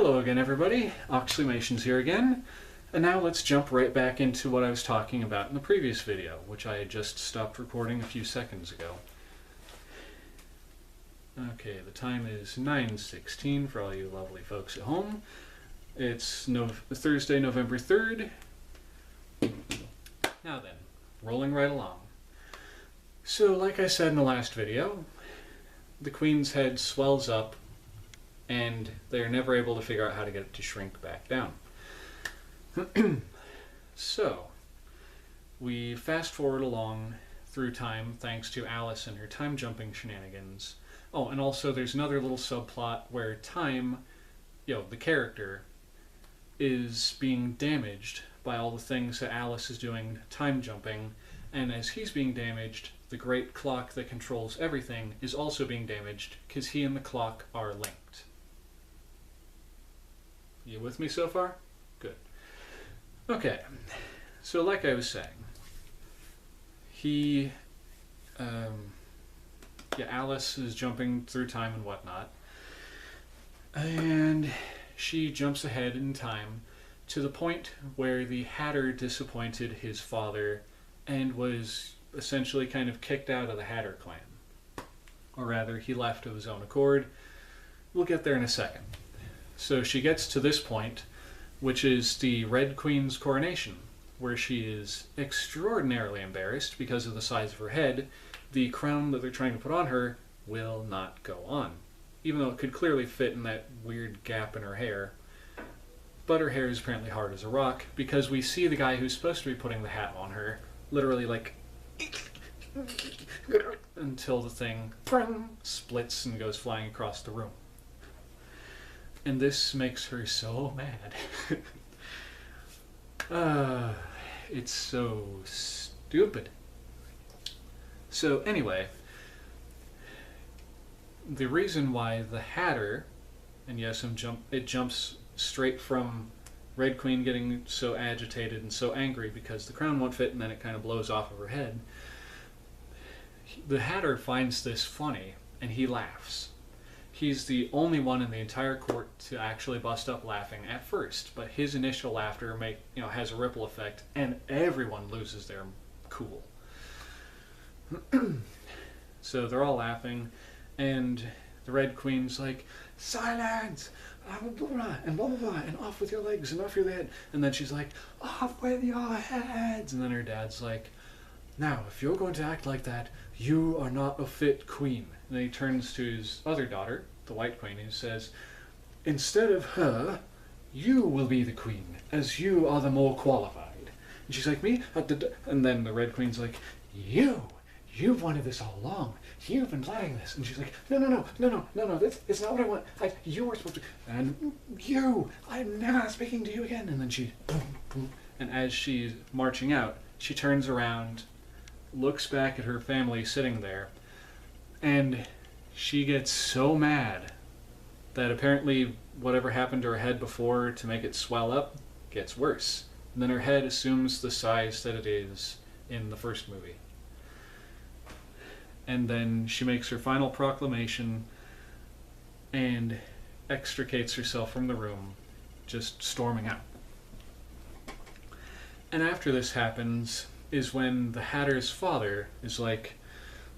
Hello again, everybody. Oxleymations here again. And now let's jump right back into what I was talking about in the previous video, which I had just stopped recording a few seconds ago. Okay, the time is 9:16 for all you lovely folks at home. It's Thursday, November 3rd. Now then, rolling right along. So, like I said in the last video, the Queen's head swells up and they're never able to figure out how to get it to shrink back down. So, we fast forward along through time thanks to Alice and her time jumping shenanigans. Oh, and also there's another little subplot where Time, the character, is being damaged by all the things that Alice is doing time jumping, and as he's being damaged, the great clock that controls everything is also being damaged because he and the clock are linked. You with me so far? Good. Okay, so like I was saying, Alice is jumping through time and whatnot, and she jumps ahead in time to the point where the Hatter disappointed his father and was essentially kind of kicked out of the Hatter clan. Or rather, he left of his own accord. We'll get there in a second. So she gets to this point, which is the Red Queen's coronation, where she is extraordinarily embarrassed because of the size of her head. The crown that they're trying to put on her will not go on, even though it could clearly fit in that weird gap in her hair. But her hair is apparently hard as a rock, because we see the guy who's supposed to be putting the hat on her literally like until the thing splits and goes flying across the room. And this makes her so mad. It's so stupid. So anyway, the reason why the Hatter, and yes, it jumps straight from Red Queen getting so agitated and so angry because the crown won't fit and then it kind of blows off of her head. The Hatter finds this funny and he laughs. He's the only one in the entire court to actually bust up laughing at first, but his initial laughter has a ripple effect and everyone loses their cool. So they're all laughing and the Red Queen's like, "Silence! And blah blah blah, and off with your legs and off your head." And then she's like, "Off with your heads!" And then her dad's like, "Now, if you're going to act like that, you are not a fit queen." And then he turns to his other daughter, the White Queen, who says, "Instead of her, you will be the queen, as you are the more qualified." And she's like, "Me?" And then the Red Queen's like, You've wanted this all along. You've been planning this." And she's like, No, it's not what I want. You were supposed to, and I'm never speaking to you again." And then she, boom, boom. And as she's marching out, she turns around, looks back at her family sitting there, and she gets so mad that apparently whatever happened to her head before to make it swell up gets worse. And then her head assumes the size that it is in the first movie. And then she makes her final proclamation and extricates herself from the room, just storming out. And after this happens is when the Hatter's father is like,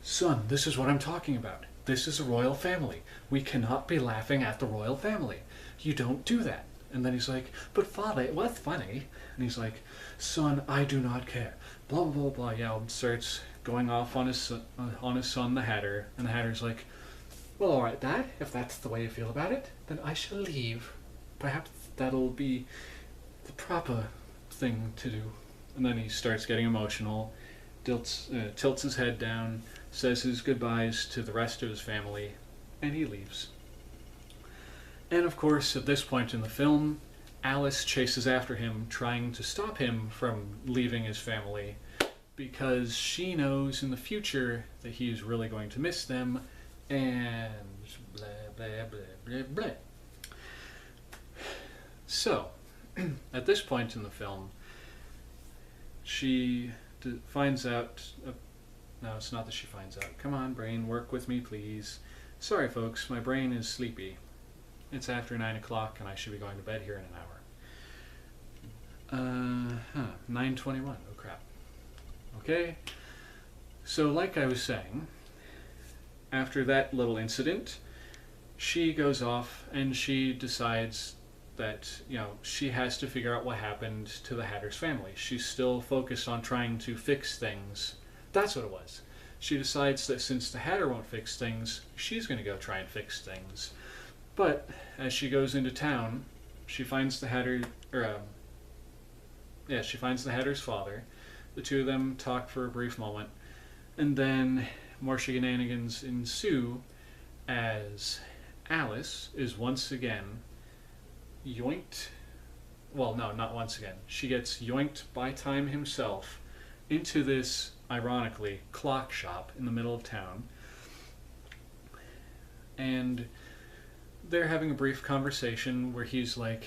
"Son, this is what I'm talking about. This is a royal family. We cannot be laughing at the royal family. You don't do that." And then he's like, "But father, what's funny?" And he's like, "Son, I do not care." Blah, blah, blah, blah. Starts going off on his son, the Hatter. And the Hatter's like, "Well, all right, Dad, if that's the way you feel about it, then I shall leave. Perhaps that'll be the proper thing to do." And then he starts getting emotional, tilts his head down, says his goodbyes to the rest of his family, and he leaves. And of course, at this point in the film, Alice chases after him, trying to stop him from leaving his family, because she knows in the future that he's really going to miss them, and blah, blah, blah, blah, blah. So, at this point in the film, she finds out... no, it's not that she finds out. Come on, brain, work with me, please. Sorry, folks, my brain is sleepy. It's after 9 o'clock and I should be going to bed here in an hour. 9:21. Oh crap. Okay. So like I was saying, after that little incident, she goes off and she decides that, she has to figure out what happened to the Hatter's family. She's still focused on trying to fix things. That's what it was. She decides that since the Hatter won't fix things, she's going to go try and fix things. But as she goes into town, she finds the Hatter, she finds the Hatter's father. The two of them talk for a brief moment, and then more shenanigans ensue as Alice is once again yoinked. Well, no, not once again. She gets yoinked by Time himself into this, ironically, clock shop in the middle of town. And they're having a brief conversation where he's like,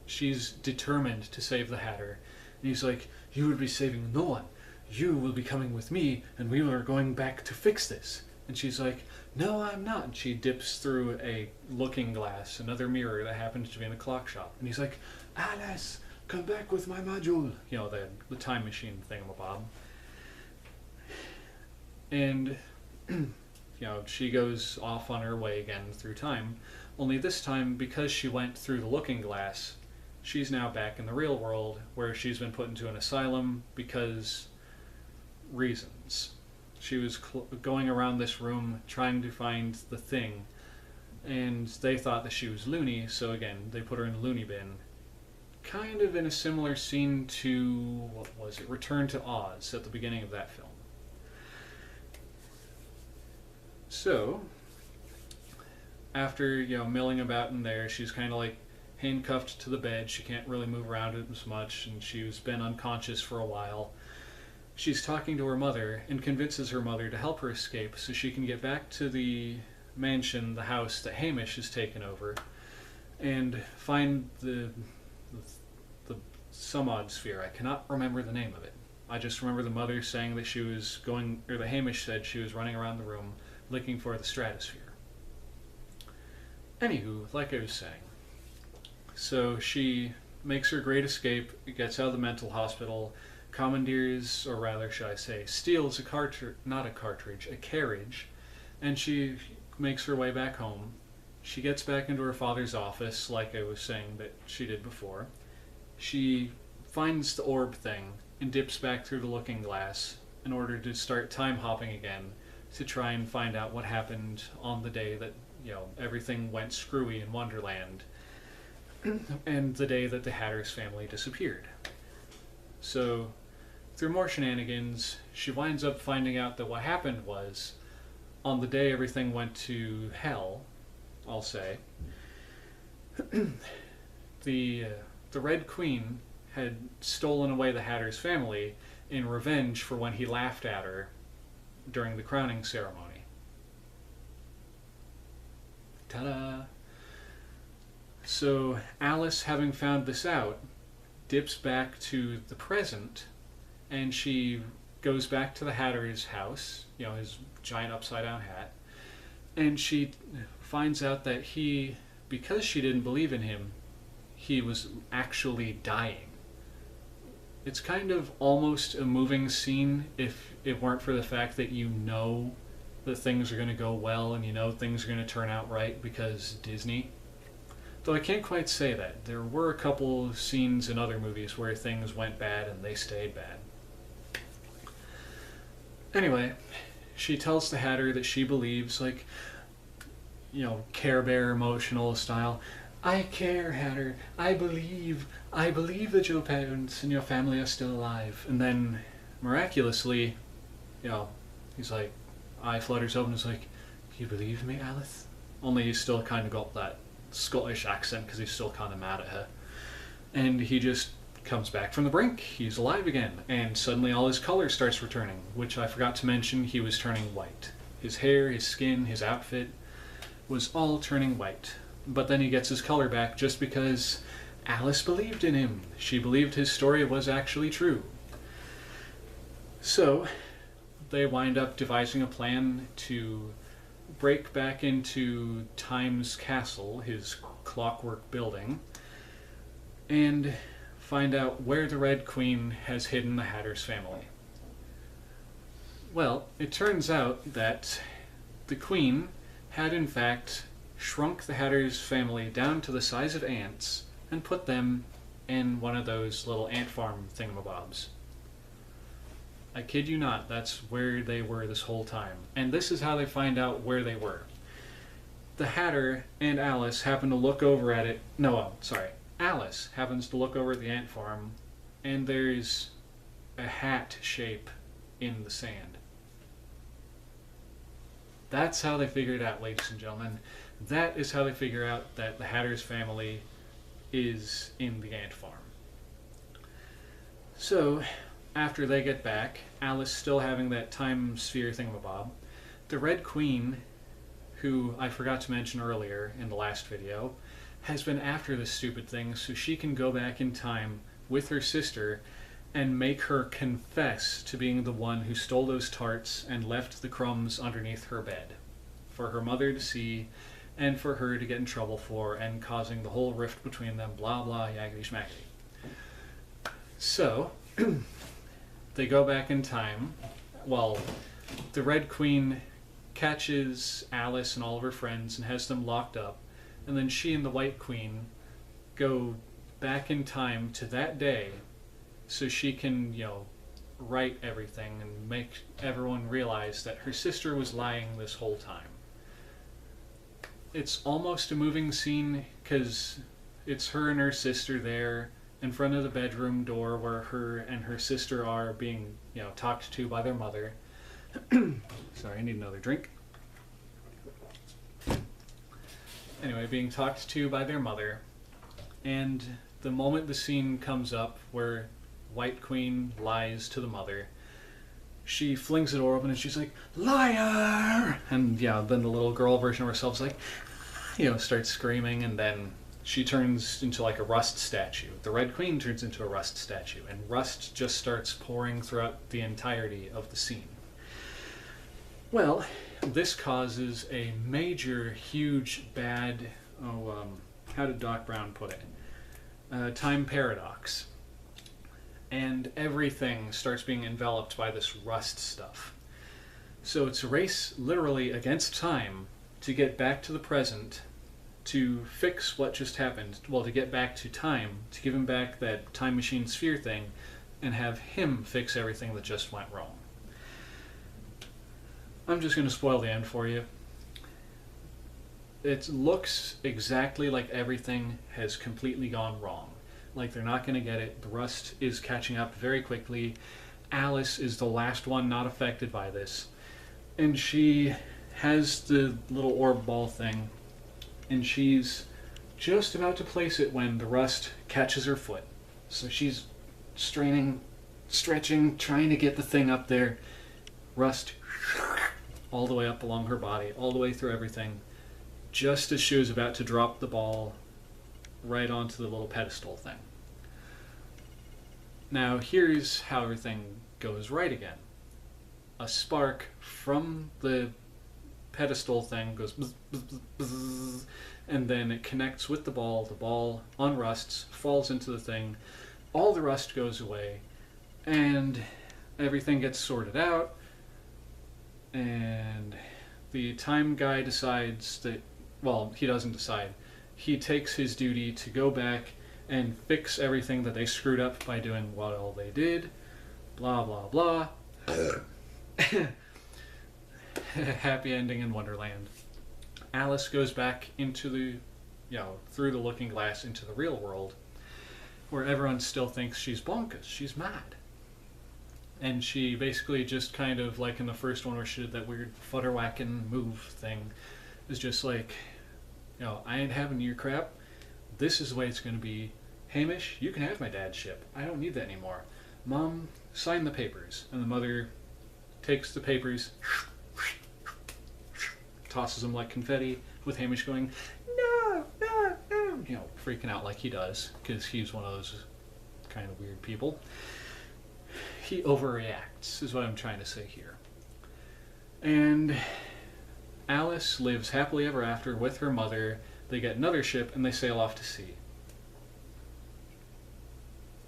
she's determined to save the Hatter. And he's like, you would be saving no one. You will be coming with me, and we are going back to fix this. And she's like, no, I'm not. And she dips through a looking glass, another mirror that happens to be in the clock shop. And he's like, Alice, come back with my module. The time machine thingamabob. And, she goes off on her way again through time. Only this time, because she went through the looking glass, she's now back in the real world, where she's been put into an asylum because reasons. She was going around this room trying to find the thing, and they thought that she was loony, so again, they put her in the loony bin. Kind of in a similar scene to, what was it, Return to Oz at the beginning of that film. So, after, milling about in there, she's kind of like handcuffed to the bed. She can't really move around it as much, and she's been unconscious for a while. She's talking to her mother and convinces her mother to help her escape so she can get back to the mansion, the house that Hamish has taken over, and find the some odd sphere. I cannot remember the name of it. I just remember the mother saying that she was going, or the Hamish said she was running around the room looking for the stratosphere. Anywho, like I was saying, so she makes her great escape, gets out of the mental hospital, commandeers, or rather should I say, steals a carriage, and she makes her way back home. She gets back into her father's office, like I was saying that she did before. She finds the orb thing and dips back through the looking glass in order to start time hopping again to try and find out what happened on the day that, everything went screwy in Wonderland and the day that the Hatter's family disappeared. So, through more shenanigans, she winds up finding out that what happened was, on the day everything went to hell, I'll say, the Red Queen had stolen away the Hatter's family in revenge for when he laughed at her during the crowning ceremony. Ta-da! So, Alice, having found this out, dips back to the present, and she goes back to the Hatter's house, his giant upside-down hat, and she finds out that because she didn't believe in him, he was actually dying. It's kind of almost a moving scene if it weren't for the fact that that things are going to go well and things are going to turn out right because Disney. Though I can't quite say that. There were a couple scenes in other movies where things went bad and they stayed bad. Anyway, she tells the Hatter that she believes, Care Bear emotional style, I care, Hatter. I believe that your parents and your family are still alive. And then, miraculously, he's like, eye flutters open and is like, you believe me, Alice? Only he's still kind of got that Scottish accent because he's still kind of mad at her. And he just comes back from the brink. He's alive again. And suddenly all his color starts returning, which I forgot to mention, he was turning white. His hair, his skin, his outfit was all turning white. But then he gets his color back just because Alice believed in him. She believed his story was actually true. So, they wind up devising a plan to break back into Time's castle, his clockwork building, and find out where the Red Queen has hidden the Hatter's family. Well, it turns out that the Queen had in fact shrunk the Hatter's family down to the size of ants and put them in one of those little ant farm thingamabobs. I kid you not, that's where they were this whole time. And this is how they find out where they were. The Hatter and Alice happen to look over at it. Alice happens to look over at the ant farm, and there's a hat shape in the sand. That's how they figure it out, ladies and gentlemen. That is how they figure out that the Hatter's family is in the ant farm. So, after they get back, Alice still having that time sphere thingamabob, the Red Queen, who I forgot to mention earlier in the last video, has been after this stupid thing so she can go back in time with her sister and make her confess to being the one who stole those tarts and left the crumbs underneath her bed for her mother to see and for her to get in trouble for, and causing the whole rift between them, blah blah, yakety schmackety. So, they go back in time. Well, the Red Queen catches Alice and all of her friends and has them locked up, and then she and the White Queen go back in time to that day so she can, right everything and make everyone realize that her sister was lying this whole time. It's almost a moving scene because it's her and her sister there in front of the bedroom door where her and her sister are being, talked to by their mother. Sorry, I need another drink. Anyway, being talked to by their mother, and the moment the scene comes up where White Queen lies to the mother, she flings the door open and she's like, "Liar!" And then the little girl version of herself is like, starts screaming, and then she turns into like a rust statue. The Red Queen turns into a rust statue, and rust just starts pouring throughout the entirety of the scene. Well, this causes a major, huge, bad, how did Doc Brown put it? Time paradox. And everything starts being enveloped by this rust stuff. So it's a race literally against time to get back to the present, to fix what just happened, to get back to time, to give him back that time machine sphere thing, and have him fix everything that just went wrong. I'm just going to spoil the end for you. It looks exactly like everything has completely gone wrong. Like they're not going to get it. The rust is catching up very quickly. Alice is the last one not affected by this. And she has the little orb ball thing, and she's just about to place it when the rust catches her foot. So she's straining, stretching, trying to get the thing up there. Rust all the way up along her body, all the way through everything, just as she was about to drop the ball right onto the little pedestal thing. Now here's how everything goes right again. A spark from the pedestal thing goes bzz, bzz, bzz, bzz, and then it connects with the ball unrusts, falls into the thing, all the rust goes away, and everything gets sorted out, and the time guy decides that, he doesn't decide. He takes his duty to go back and fix everything that they screwed up by doing what all they did. Blah, blah, blah. Happy ending in Wonderland. Alice goes back into the, through the looking glass into the real world, where everyone still thinks she's bonkers, she's mad. And she basically just kind of, like in the first one where she did that weird futter-whacking move thing, is just like, I ain't having your crap. This is the way it's going to be. Hamish, you can have my dad's ship. I don't need that anymore. Mom, sign the papers. And the mother takes the papers, tosses them like confetti, with Hamish going, "No, no, no," freaking out like he does, because he's one of those kind of weird people. He overreacts, is what I'm trying to say here. And Alice lives happily ever after with her mother. They get another ship and they sail off to sea.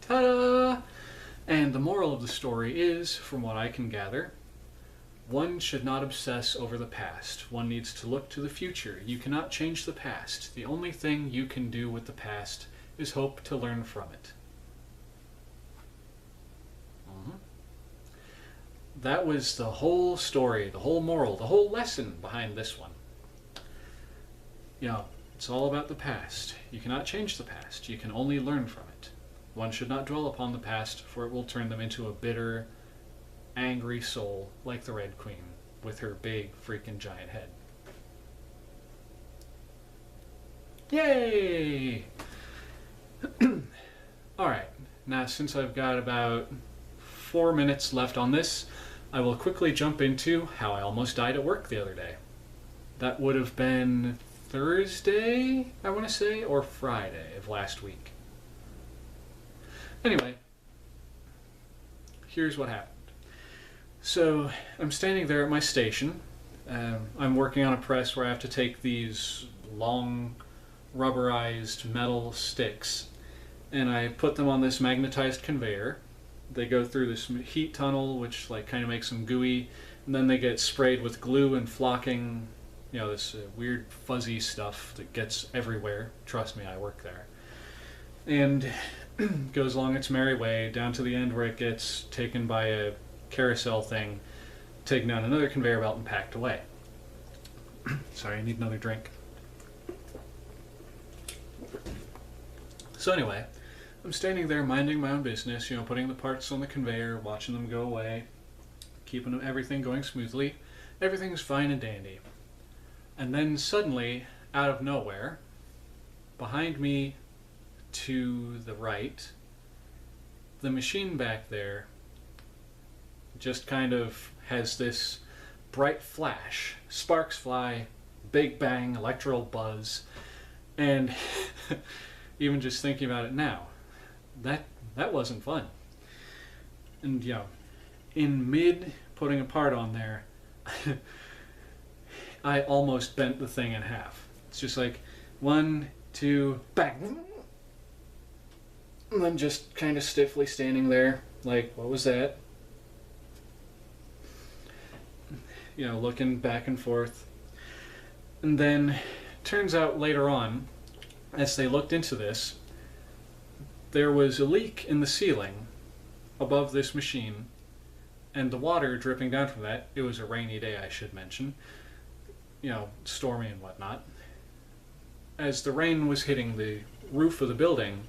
Ta-da! And the moral of the story is, from what I can gather, one should not obsess over the past. One needs to look to the future. You cannot change the past. The only thing you can do with the past is hope to learn from it. That was the whole story, the whole moral, the whole lesson behind this one. You know, it's all about the past. You cannot change the past. You can only learn from it. One should not dwell upon the past, for it will turn them into a bitter, angry soul like the Red Queen with her big freaking giant head. Yay! Alright, now since I've got about 4 minutes left on this, I will quickly jump into how I almost died at work the other day. That would have been Thursday, I want to say, or Friday of last week. Anyway, here's what happened. So, I'm standing there at my station. I'm working on a press where I have to take these long rubberized metal sticks and I put them on this magnetized conveyor. They go through this heat tunnel, which like kind of makes them gooey, and then they get sprayed with glue and flocking, you know, this weird fuzzy stuff that gets everywhere. Trust me, I work there. And goes along its merry way down to the end where it gets taken by a carousel thing, taken down another conveyor belt and packed away. Sorry, I need another drink. So anyway, I'm standing there minding my own business, you know, putting the parts on the conveyor, watching them go away, keeping everything going smoothly. Everything's fine and dandy. And then suddenly, out of nowhere, behind me to the right, the machine back there just kind of has this bright flash, sparks fly, big bang, electrical buzz, and even just thinking about it now, that wasn't fun. And you know, in mid putting a part on there, I almost bent the thing in half. It's just like 1, 2, bang, and I'm just kind of stiffly standing there, like, what was that? You know, looking back and forth. And then, turns out later on, as they looked into this, there was a leak in the ceiling above this machine, and the water dripping down from that, it was a rainy day, I should mention, you know, stormy and whatnot. As the rain was hitting the roof of the building,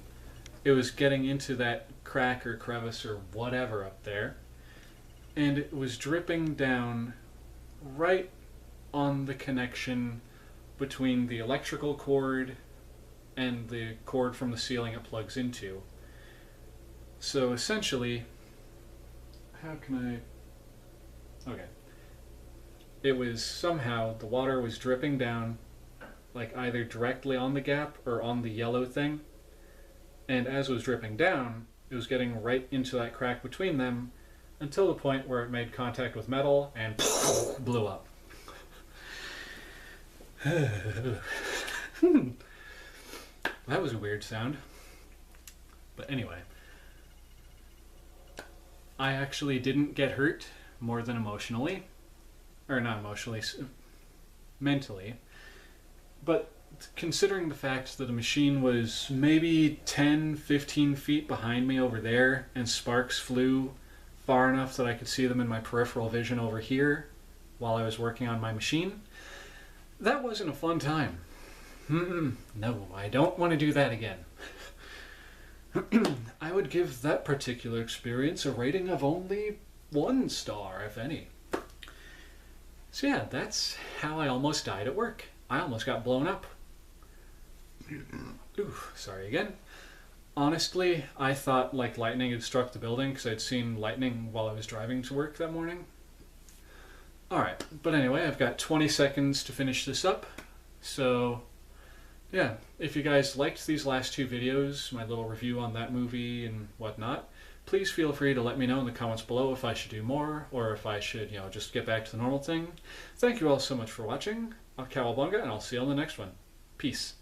it was getting into that crack or crevice or whatever up there, and it was dripping down right on the connection between the electrical cord and the cord from the ceiling it plugs into. So essentially, how can I... Okay. It was somehow, the water was dripping down, like either directly on the gap or on the yellow thing, and as it was dripping down, it was getting right into that crack between them until the point where it made contact with metal and blew up. That was a weird sound. But anyway, I actually didn't get hurt more than emotionally. Or not emotionally, mentally. But considering the fact that the machine was maybe 10, 15 feet behind me over there, and sparks flew far enough that I could see them in my peripheral vision over here while I was working on my machine, that wasn't a fun time. No, I don't want to do that again. I would give that particular experience a rating of only 1 star, if any. So yeah, that's how I almost died at work. I almost got blown up. Ooh, sorry again. Honestly, I thought like lightning had struck the building because I'd seen lightning while I was driving to work that morning. Alright, but anyway, I've got 20 seconds to finish this up. So, yeah, if you guys liked these last 2 videos, my little review on that movie and whatnot, please feel free to let me know in the comments below if I should do more, or if I should, just get back to the normal thing. Thank you all so much for watching. Cowabunga, and I'll see you on the next one. Peace.